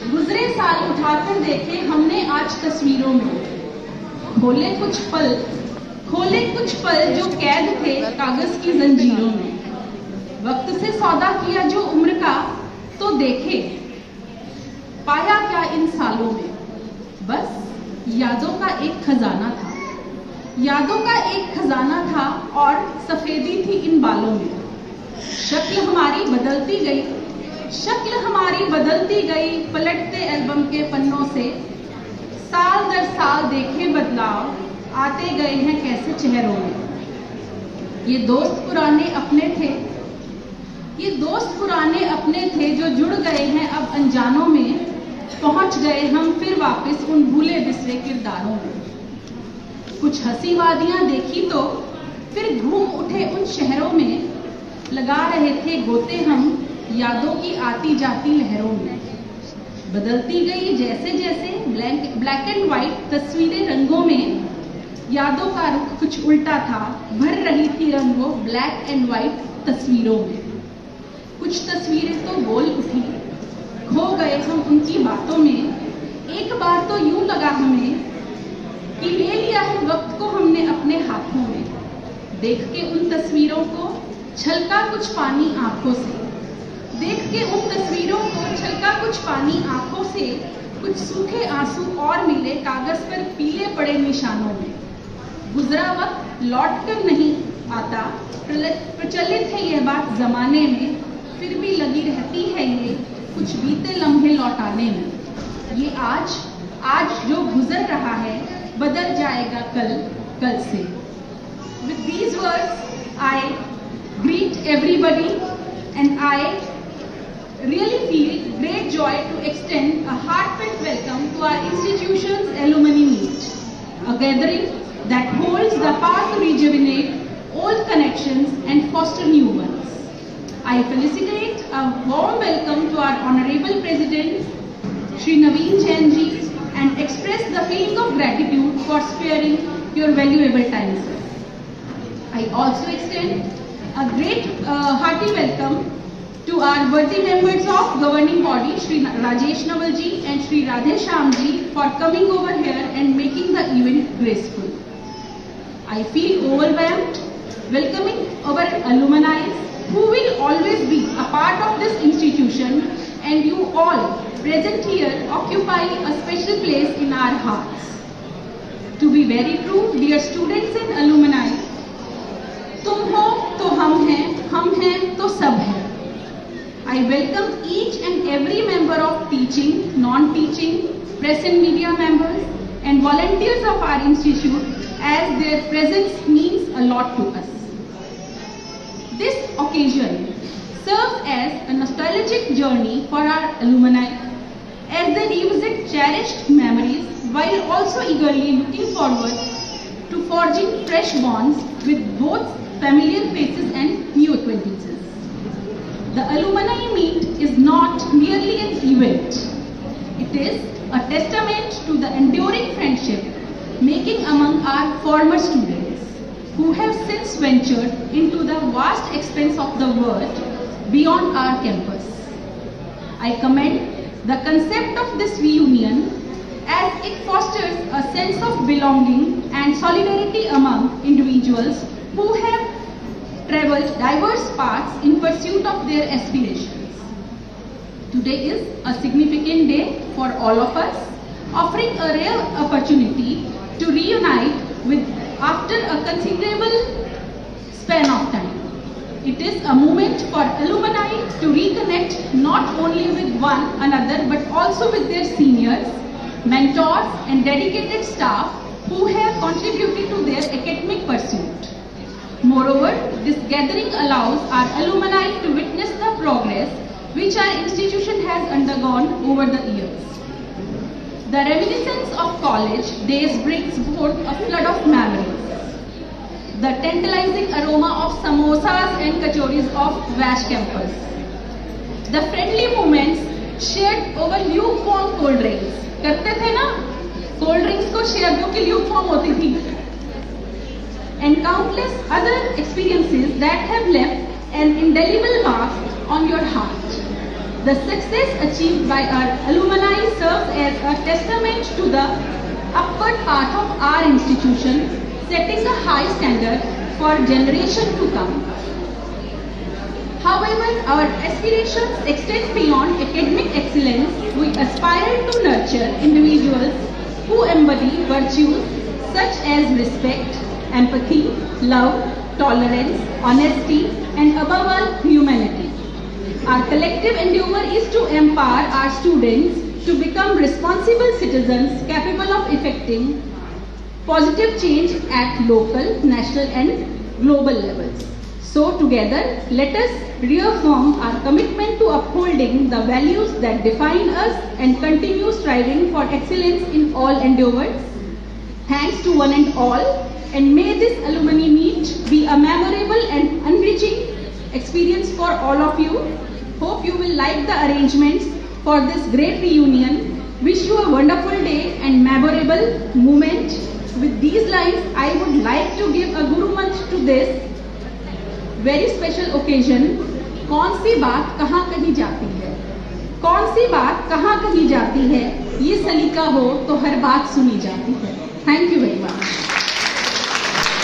गुजरे साल उठाकर देखे हमने आज तस्वीरों में, खोले कुछ पल जो कैद थे कागज की जंजीरों में। वक्त से सौदा किया जो उम्र का, तो देखे पाया क्या इन सालों में। बस यादों का एक खजाना था, यादों का एक खजाना था और सफेदी थी इन बालों में। शक्ल हमारी बदलती गई पलटते एल्बम के पन्नों से। साल दर साल देखे बदलाव आते गए हैं कैसे चेहरों में। ये दोस्त पुराने अपने थे जो जुड़ गए हैं अब अनजानों में। पहुंच गए हम फिर वापस उन भूले बिसरे किरदारों में। कुछ हंसी वादियां देखी तो फिर घूम उठे उन शहरों में। लगा रहे थे गोते हम यादों की आती जाती लहरों में। बदलती गई जैसे जैसे ब्लैक एंड व्हाइट तस्वीरें रंगों में। यादों का रुख कुछ उल्टा था, भर रही थी रंगों ब्लैक एंड व्हाइट तस्वीरों में। कुछ तस्वीरें तो बोल उठी, खो गए हम उनकी बातों में। एक बार तो यूं लगा हमें कि ले लिया है वक्त को हमने अपने हाथों में। देख के उन तस्वीरों को छलका कुछ पानी आंखों से। आंखों से कुछ सूखे आंसू और मिले कागज पर पीले पड़े निशानों में। गुजरा वक्त लौट कर नहीं आता, प्रचलित है यह बात जमाने में। फिर भी लगी रहती है ये कुछ बीते लम्हे लौटाने में। ये आज जो गुजर रहा है बदल जाएगा कल से। With these words, I greet everybody and I really feel great joy to extend a heartfelt welcome to our institution's alumni meet, a gathering that holds the power to rejuvenate old connections and foster new ones. I felicitate a warm welcome to our Honorable President, Shri Naveen Jain ji, and express the feeling of gratitude for sparing your valuable time, sir. I also extend a great hearty welcome to our worthy members of governing body, Shri Rajesh Naval ji and Shri Radhe Shyam ji, for coming over here and making the event graceful. I feel overwhelmed welcoming our alumni who will always be a part of this institution, and you all present here occupy a special place in our hearts. To be very true, dear students and alumni, तुम हो तो हम हैं तो सब हैं. I welcome each and every member of teaching, non-teaching, press and media members and volunteers of our institute, as their presence means a lot to us. This occasion serves as a nostalgic journey for our alumni as they revisit cherished memories while also eagerly looking forward to forging fresh bonds with both familiar faces and new acquaintances. The alumni meet is not merely an event. It is a testament to the enduring friendship making among our former students who have since ventured into the vast expanse of the world beyond our campus. I commend the concept of this reunion as it fosters a sense of belonging and solidarity among individuals who have traveled diverse paths in pursuit of their aspirations. Today is a significant day for all of us, offering a rare opportunity to reunite with after a considerable span of time. It is a moment for alumni to reconnect not only with one another but also with their seniors, mentors and dedicated staff who have contributed to their academic pursuit. Moreover, this gathering allows our alumni to witness the progress which our institution has undergone over the years. The reminiscence of college days brings forth a flood of memories. The tantalizing aroma of samosas and kachoris of Vash campus. The friendly moments shared over lukewarm cold drinks. करते थे ना? Cold drinks को share क्योंकि lukewarm होती थी. And countless other experiences that have left an indelible mark on your heart. The success achieved by our alumni serves as a testament to the upward path of our institution, setting a high standard for generations to come. However, our aspirations extend beyond academic excellence. We aspire to nurture individuals who embody virtues such as respect, empathy, love, tolerance, honesty, and above all, humanity. Our collective endeavor is to empower our students to become responsible citizens capable of effecting positive change at local, national, and global levels. So together, let us reaffirm our commitment to upholding the values that define us and continue striving for excellence in all endeavors. Thanks to one and all, and may this alumni meet be a memorable and enriching experience for all of you. Hope you will like the arrangements for this great reunion. Wish you a wonderful day and memorable moment. With these lines, I would like to give a Guru Mantra to this very special occasion. कौन सी बात कहाँ कही जाती है, कौन सी बात कहाँ कही जाती है, ये सलीका हो तो हर बात सुनी जाती है. Thank you very much.